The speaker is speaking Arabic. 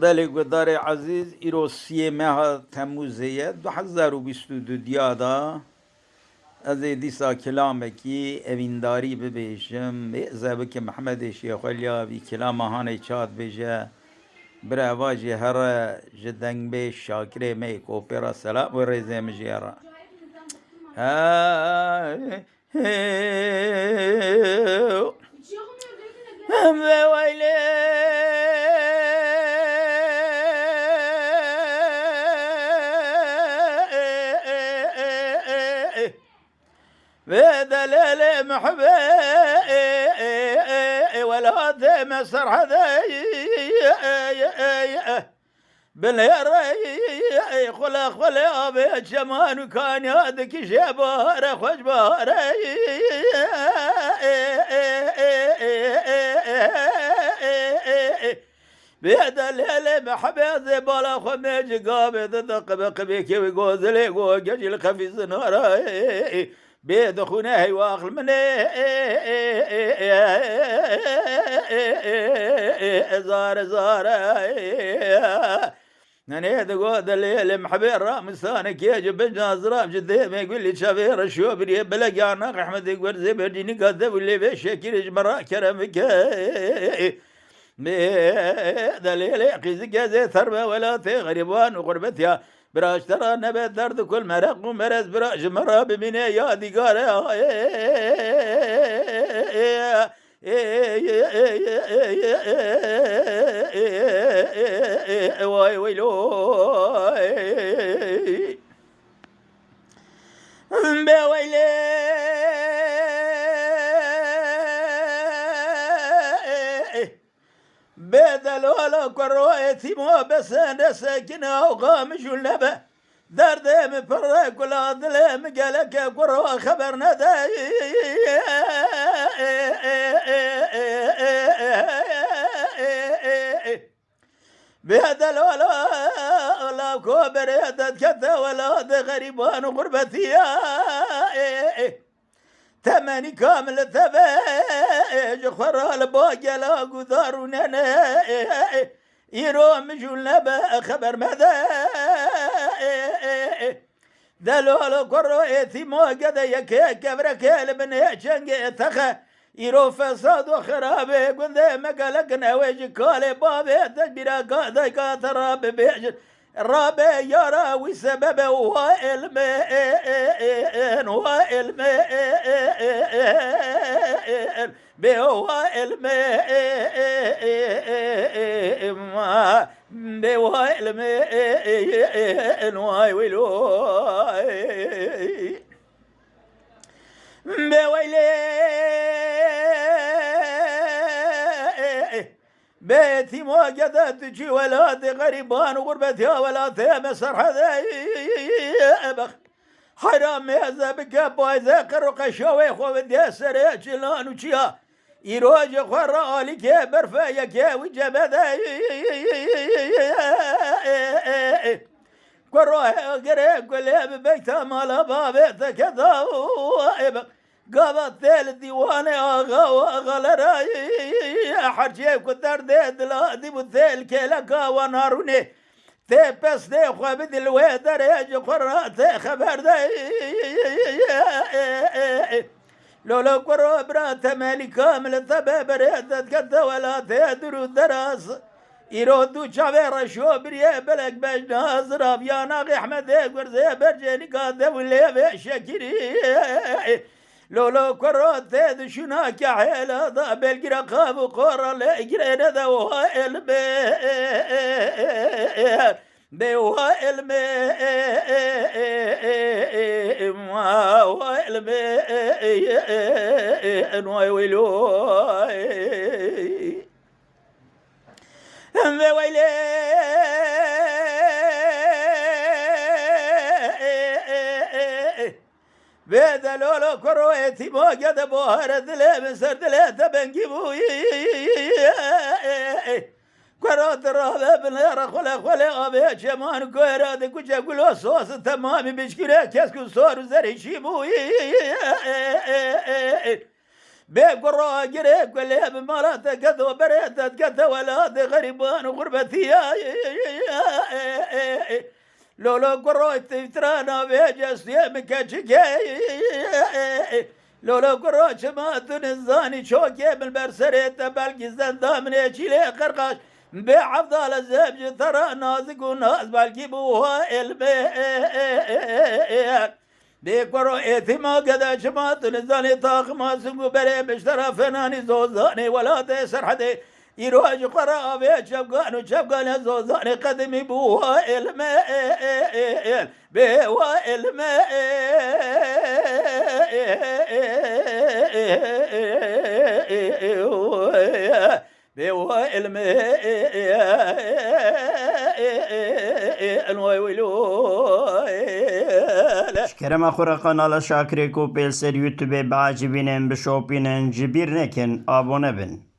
بله گدار عزیز ایروسیه ماه تموزیه 2022 دیادا از دیسا کلامکی اوینداری ببیشم به که محمد شیخ علیا بی کلام هانه چاد بجه برای واجه هر جدنگ به شاکره می کوپیرا سلام و ریزه مجیرا ويلي بذلل محبي ولا ذم سرحدي بالهري خلا بيت شمان كان يادك شبار خوش باري بيد الليل محبي بالا خميج قابض دق بقبيك ويقوزلي وقجي الخفيز ناري بيد خناهي واخل مني زار أنا تقول الليل محبي الرامسانك يجب الناظرة جدي ما يقول لي شافير الشوبري بلقى ناق أحمد يقول زي برديني قذب واللي بشكل جمرا كرمك دليل قيزك زي ثربة ولا غريبان وغربتها براش ترى نبات درد كل مرق ومرز براش مرة بمني يا ديقارة واي ويلو بويلي بدلولا كرويتي مو بس انا ساكنه وقامش اللبه درد مفرق ولا ظلم قالك كرو خبرنا داي بهذا ولا كوبر يدد كذا ولا غريبان وغربتي تماني كامل ثباج خرا الباقي لا قدار ونانا يروم جلنا خبر ماذا دلول قرو اثيمو قد يكي كبرك لمن يشنق ثخا يرو فساد وخرابي قد مقالك نواجي كالي بابي تجبيرا قادا كاتراب بيجر الرابع يرى وسبب هو الماء هو الماء بهو الماء بهو الماء واي ويلو بويلي بيتي ما قدرت تجي ولاد غريبان وغربتها ولا ثيم سرحذي بخ حرام يزبك بايزا قرق شوي خو بدي سري جلان وشيا يروج خرا لك برفايا كي وجبذي كروه قريب قليب بيتا مال بابيتا كذا قابت الديوان اغا وغلراي حرجي كدر ديد لا دي بثيل كيلكا وناروني تي بس دي خوابد الويدر يجي قرات خبر دي لولا قرو برات مالي كامل ثباب ريدت كذا ولا تدرو دراس يرودو شافير شوبري بلك باش ناظر يا ناقي احمد قرزي برجاني قاده واللي بشكري لولو كروت ذي شناك حيلة ضاب القرقاب وقرى لقرينا ذو الماء ذو الماء هو الماء ويلو ويلي بيدا لولو كرويتي مو قد بوهر دلي من سر دلي تبنجيبوي كروت الرهبة بنير خلا أبي شمان كويرا كوجا قولو صوص تمامي بشكرا كاسكو صور زري شيبوي بقرا قريب كل بمراتك كذا بريتك كذا ولاد غريبان وغربتي لو قرا ترانا بيجس يمك لو قرا شمات الزاني شوكي بالبرسريت بلقي زندام نيشيلي قرقاش بعفضل الزبج ترى نازق وناس بلقي بوها الميك بيقرو إثما قد شمات الزاني طاق ما سنقو بري بشترى فناني زوزاني ولا تيسر حدي يروج قرا بيت شبقان وشبقان زوزاني قدمي بوها الميل بوها الميل بوها الميل شكرا أخورا قناة شاكريكو بيل سر يوتيوب بعجبين بشوبين جبير نكن آبونه بن